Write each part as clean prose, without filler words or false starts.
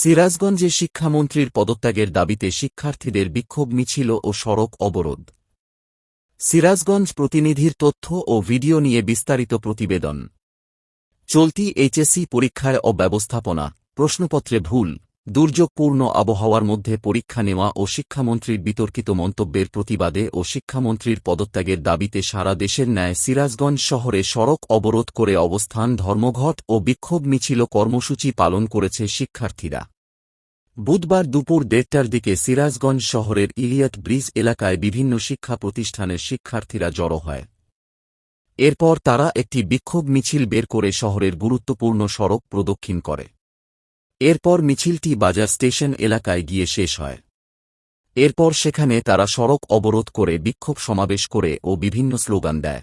সিরাজগঞ্জে শিক্ষামন্ত্রীর পদত্যাগের দাবিতে শিক্ষার্থীদের বিক্ষোভ মিছিল ও সড়ক অবরোধ। সিরাজগঞ্জ প্রতিনিধির তথ্য ও ভিডিও নিয়ে বিস্তারিত প্রতিবেদন। চলতি এইচএসসি পরীক্ষায় অব্যবস্থাপনা, প্রশ্নপত্রে ভুল, দুর্যোগপূর্ণ আবহাওয়ার মধ্যে পরীক্ষা নেওয়া ও শিক্ষামন্ত্রীর বিতর্কিত মন্তব্যের প্রতিবাদে ও শিক্ষামন্ত্রীর পদত্যাগের দাবিতে সারা দেশের ন্যায় সিরাজগঞ্জ শহরে সড়ক অবরোধ করে অবস্থান, ধর্মঘট ও বিক্ষোভ মিছিল কর্মসূচি পালন করেছে শিক্ষার্থীরা। বুধবার দুপুর ১:৩০টার দিকে সিরাজগঞ্জ শহরের ইলিয়ট ব্রিজ এলাকায় বিভিন্ন শিক্ষা প্রতিষ্ঠানের শিক্ষার্থীরা জড়ো হয়। এরপর তারা একটি বিক্ষোভ মিছিল বের করে শহরের গুরুত্বপূর্ণ সড়ক প্রদক্ষিণ করে। এরপর মিছিলটি বাজার স্টেশন এলাকায় গিয়ে শেষ হয়। এরপর সেখানে তারা সড়ক অবরোধ করে বিক্ষোভ সমাবেশ করে ও বিভিন্ন স্লোগান দেয়।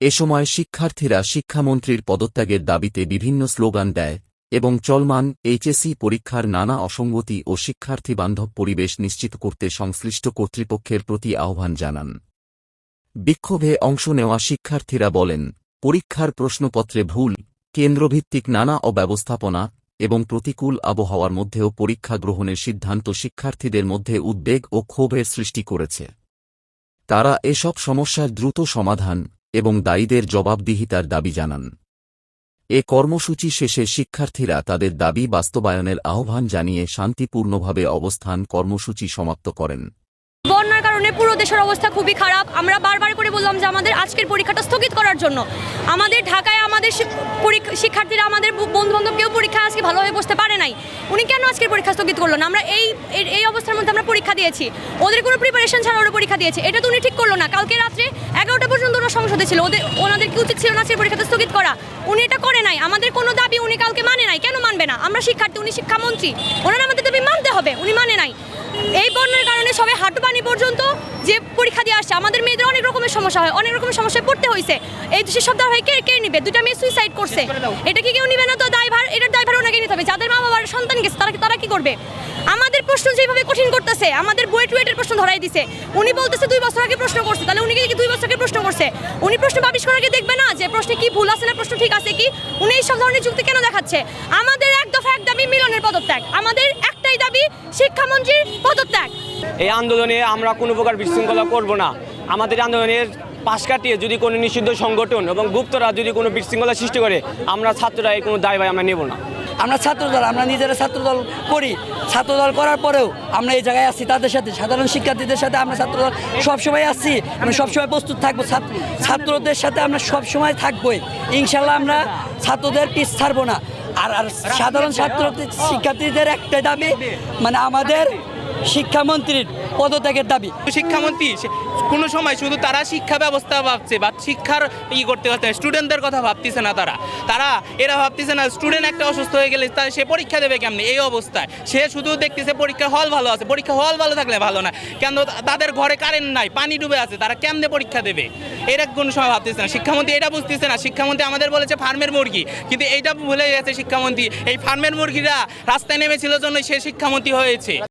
এ সময় শিক্ষার্থীরা শিক্ষামন্ত্রীর পদত্যাগের দাবিতে বিভিন্ন স্লোগান দেয় এবং চলমান এইচএসসি পরীক্ষার নানা অসঙ্গতি ও শিক্ষার্থীবান্ধব পরিবেশ নিশ্চিত করতে সংশ্লিষ্ট কর্তৃপক্ষের প্রতি আহ্বান জানান। বিক্ষোভে অংশ নেওয়া শিক্ষার্থীরা বলেন, পরীক্ষার প্রশ্নপত্রে ভুল, কেন্দ্রভিত্তিক নানা অব্যবস্থাপনা এবং প্রতিকূল আবহাওয়ার মধ্যেও পরীক্ষা গ্রহণের সিদ্ধান্ত শিক্ষার্থীদের মধ্যে উদ্বেগ ও ক্ষোভের সৃষ্টি করেছে। তারা এসব সমস্যার দ্রুত সমাধান এবং দায়ীদের জবাবদিহিতার দাবি জানান। এ কর্মসূচি শেষে শিক্ষার্থীরা তাদের দাবি বাস্তবায়নের আহ্বান জানিয়ে শান্তিপূর্ণভাবে অবস্থান কর্মসূচি সমাপ্ত করেন। বন্যার কারণে পুরো দেশের অবস্থা খুবই খারাপ। আমরা বারবার করে বললাম যে আমাদের আজকের পরীক্ষাটা স্থগিত করার জন্য। আমাদের ঢাকায় আমাদের শিক্ষার্থীরা, আমাদের বন্ধুবান্ধব কেউ পরীক্ষায় আজকে ভালোভাবে বসতে পারে নাই। উনি কেন আজকের পরীক্ষা স্থগিত করলো না? আমরা এই অবস্থার মধ্যে আমরা পরীক্ষা দিয়েছি, ওদের কোনো প্রিপারেশন ছাড়া ওরা পরীক্ষা দিয়েছে, এটা তো উনি ঠিক করলো না। কালকে রাত্রে 11টা পর্যন্ত ওরা সংসদে ছিল, ওনাদের কি উচিত ছিল না আজকের পরীক্ষাটা স্থগিত করা? উনি এটা করে নাই। আমাদের কোনো দাবি উনি কালকে মানে নাই। কেন মানবে না? আমরা শিক্ষার্থী, উনি শিক্ষামন্ত্রী, ওনারা আমাদের দাবি মানতে হবে, উনি মানে নাই। এই বন্যার কারণে সবাই হাঁটু পানি পর্যন্ত যে পরীক্ষা দিয়ে আসছে, আমাদের মেয়েদের অনেক রকমের সমস্যা হয়, অনেক রকমের সমস্যায় পড়তে হয়েছে। এই দেশের সব দায় কে নিবে? 2টা মেয়ে সুইসাইড করছে, এটা কি কেউ নিবে না? তো দায়ভার, এটার দায়ভার ওনাকে নিতে হবে। যাদের মা বাবার সন্তান গেছে তারা কি করবে? আমাদের প্রশ্ন যেভাবে কঠিন করতেছে, আমাদের বুয়েটের প্রশ্ন ধরাই দিছে। উনি বলতেছে 2 বছর আগে প্রশ্ন করছে, তাহলে উনি কি 2 বছর আগে প্রশ্ন করছে? উনি প্রশ্ন পাবলিশ করার আগে দেখবে না যে প্রশ্নে কি ভুল আছে না প্রশ্ন ঠিক আছে কি? উনি এই সব ধরনের যুক্তি কেন দেখাচ্ছে? আমাদের এক দফা এক দাবি মিলনের পদত্যাগ, আমাদের একটাই দাবি শিক্ষামন্ত্রীর পদত্যাগ। এই আন্দোলনে আমরা কোনো প্রকার বিশৃঙ্খলা করব না। আমাদের আন্দোলনের পাশ কাটিয়ে যদি কোনো নিষিদ্ধ সংগঠন এবং গুপ্তরা যদি কোনো বিশৃঙ্খলা সৃষ্টি করে, আমরা ছাত্ররা এই কোনো দায় আমরা নেব না। আমরা ছাত্রদল, আমরা নিজেরা ছাত্রদল করি। ছাত্রদল করার পরেও আমরা এই জায়গায় আসছি, তাদের সাথে, সাধারণ শিক্ষার্থীদের সাথে আমরা ছাত্রদল সবসময় আসছি। আমরা সবসময় প্রস্তুত থাকবো, ছাত্রদের সাথে আমরা সবসময় থাকবোই। ইনশাল্লাহ আমরা ছাত্রদের পিছ ছাড়বো না। আর সাধারণ শিক্ষার্থীদের একটাই দাবি, মানে আমাদের শিক্ষামন্ত্রীর পদত্যাগের দাবি। শিক্ষামন্ত্রী কোনো সময় শুধু তারা শিক্ষা ব্যবস্থা ভাবছে বা শিক্ষার করতে পারছে, স্টুডেন্টদের কথা ভাবতেছে না। এরা ভাবতেছে না স্টুডেন্ট একটা অসুস্থ হয়ে গেলে সে পরীক্ষা দেবে কেমনি? এই অবস্থায় সে শুধু দেখতেছে পরীক্ষা হল ভালো আছে, পরীক্ষা হল ভালো থাকলে ভালো না কেন? তাদের ঘরে কারেন্ট নাই, পানি ডুবে আছে, তারা কেমনে পরীক্ষা দেবে? এরা কোনো সময় ভাবতেছে না। শিক্ষামন্ত্রী এটা বুঝতেছে না। শিক্ষামন্ত্রী আমাদের বলেছে ফার্মের মুরগি, কিন্তু এইটা ভুলে গেছে শিক্ষামন্ত্রী। এই ফার্মের মুরগিরা রাস্তায় নেমেছিল জন্য সে শিক্ষামন্ত্রী হয়েছে।